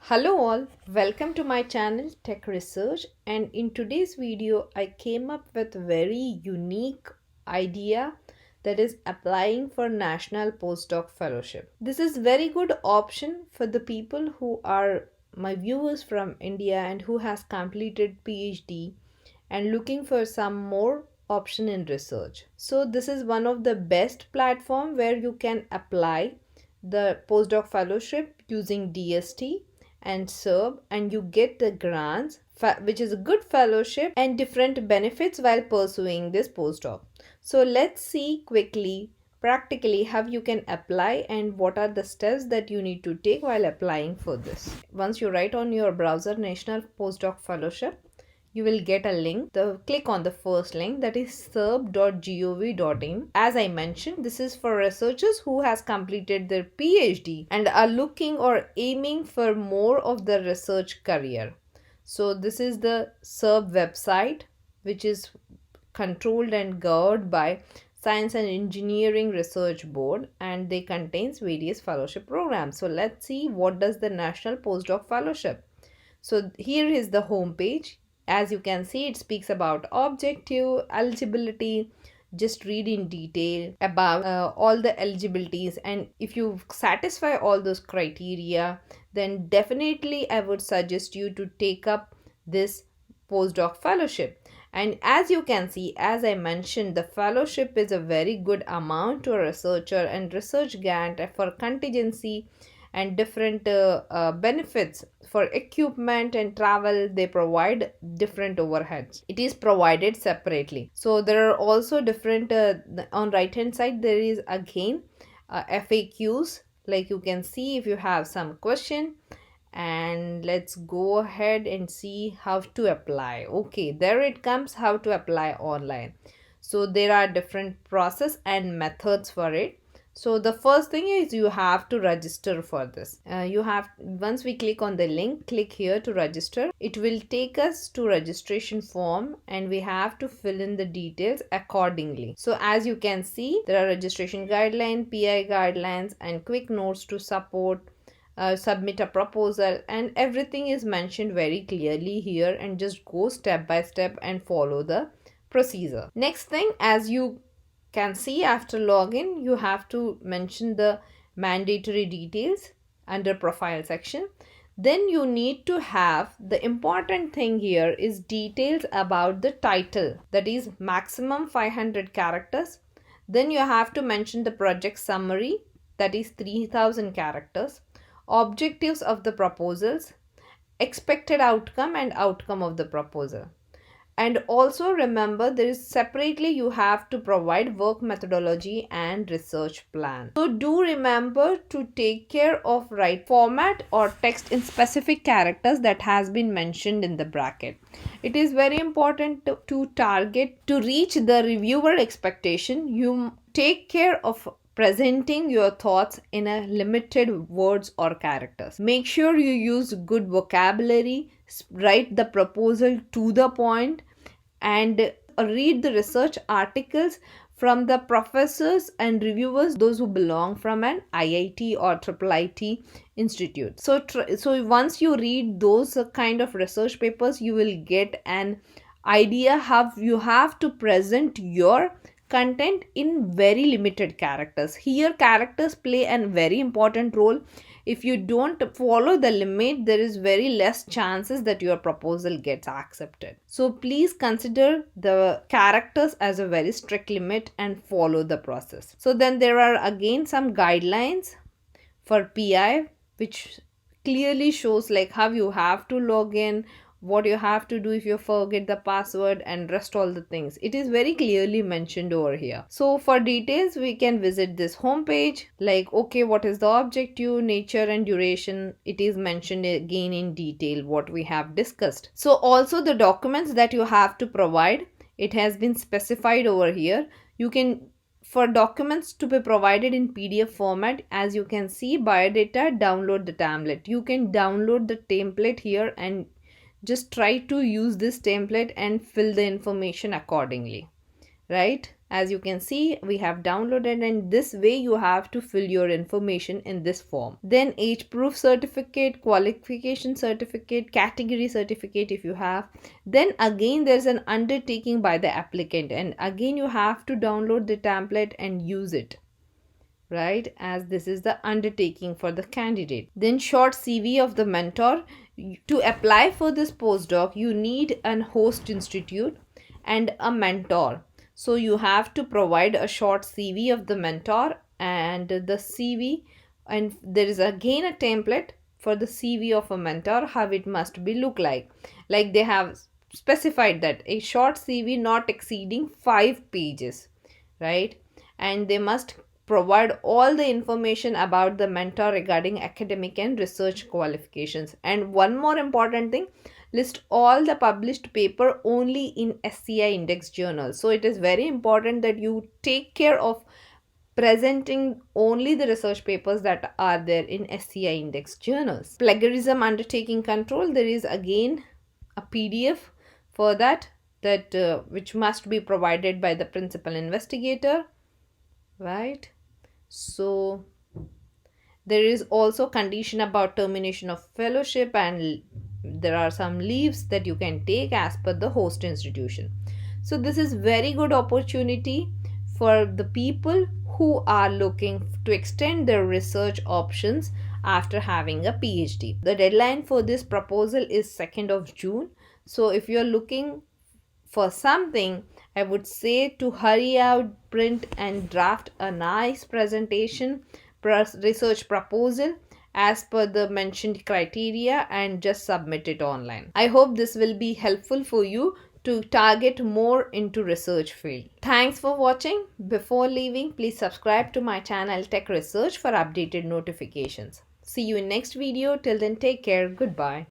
Hello all, welcome to my channel Tech Research, and in today's video I came up with a very unique idea, that is applying for National Postdoc Fellowship. This is very good option for the people who are my viewers from India and who has completed PhD and looking for some more option in research. So this is one of the best platform where you can apply the postdoc fellowship using DST and SERB, and you get the grants, which is a good fellowship and different benefits while pursuing this postdoc. So let's see quickly practically how you can apply and what are the steps that you need to take while applying for this. Once you write on your browser National Postdoc Fellowship, you will get a link. Click on the first link, that is serb.gov.in. As I mentioned, this is for researchers who has completed their PhD and are looking or aiming for more of the research career. So this is the SERB website, which is controlled and governed by Science and Engineering Research Board, and they contains various fellowship programs. So let's see what does the National Postdoc Fellowship. So here is the home page. As you can see, it speaks about objective, eligibility. Just read in detail about all the eligibilities, and if you satisfy all those criteria, then definitely I would suggest you to take up this postdoc fellowship. And as you can see, as I mentioned, the fellowship is a very good amount to a researcher, and research grant for contingency and different benefits for equipment and travel. They provide different overheads. It is provided separately. So there are also different on right hand side there is again FAQs, like you can see if you have some question. And let's go ahead and see how to apply. Okay, there it comes, how to apply online. So there are different process and methods for it. So the first thing is you have to register for this. Once we click on the link, click here to register. It will take us to registration form and we have to fill in the details accordingly. So as you can see, there are registration guidelines, PI guidelines, and quick notes to support. Submit a proposal, and everything is mentioned very clearly here, and just go step by step and follow the procedure. Next thing, as you can see, after login you have to mention the mandatory details under profile section. Then you need to have, the important thing here is details about the title, that is maximum 500 characters. Then you have to mention the project summary, that is 3000 characters, objectives of the proposals, expected outcome and outcome of the proposal. And also remember, there is separately you have to provide work methodology and research plan. So do remember to take care of right format or text in specific characters that has been mentioned in the bracket. It is very important to target to reach the reviewer expectation. You take care of presenting your thoughts in a limited words or characters. Make sure you use good vocabulary, write the proposal to the point, and read the research articles from the professors and reviewers, those who belong from an IIT or IIIT institute. So once you read those kind of research papers, you will get an idea how you have to present your content in very limited characters. Here characters play a very important role. If you don't follow the limit, there is very less chances that your proposal gets accepted. So please consider the characters as a very strict limit and follow the process. So then there are again some guidelines for PI, which clearly shows like how you have to log in, what you have to do if you forget the password, and rest all the things. It is very clearly mentioned over here. So for details we can visit this home page, like okay, what is the objective, nature and duration. It is mentioned again in detail what we have discussed. So also the documents that you have to provide, it has been specified over here. You can, for documents to be provided in PDF format, as you can see, biodata, download the template. You can download the template here and just try to use this template and fill the information accordingly, right? As you can see, we have downloaded, and this way you have to fill your information in this form. Then age proof certificate, qualification certificate, category certificate if you have. Then again there's an undertaking by the applicant, and again you have to download the template and use it, right, as this is the undertaking for the candidate. Then short CV of the mentor. To apply for this postdoc, you need an host institute and a mentor. So you have to provide a short CV of the mentor and the CV, and there is again a template for the CV of a mentor, how it must be look like. Like they have specified that a short CV not exceeding 5 pages, right? And they must provide all the information about the mentor regarding academic and research qualifications. And one more important thing, list all the published paper only in SCI index journal. So it is very important that you take care of presenting only the research papers that are there in SCI index journals. Plagiarism undertaking control, there is again a PDF for that which must be provided by the principal investigator, right? So there is also condition about termination of fellowship, and there are some leaves that you can take as per the host institution. So this is very good opportunity for the people who are looking to extend their research options after having a PhD. The deadline for this proposal is 2nd of June. So if you're looking for something, I would say to hurry out, print and draft a nice presentation research proposal as per the mentioned criteria and just submit it online. I hope this will be helpful for you to target more into research field. Thanks for watching. Before leaving, please subscribe to my channel Tech Research for updated notifications. See you in next video. Till then, take care. Goodbye.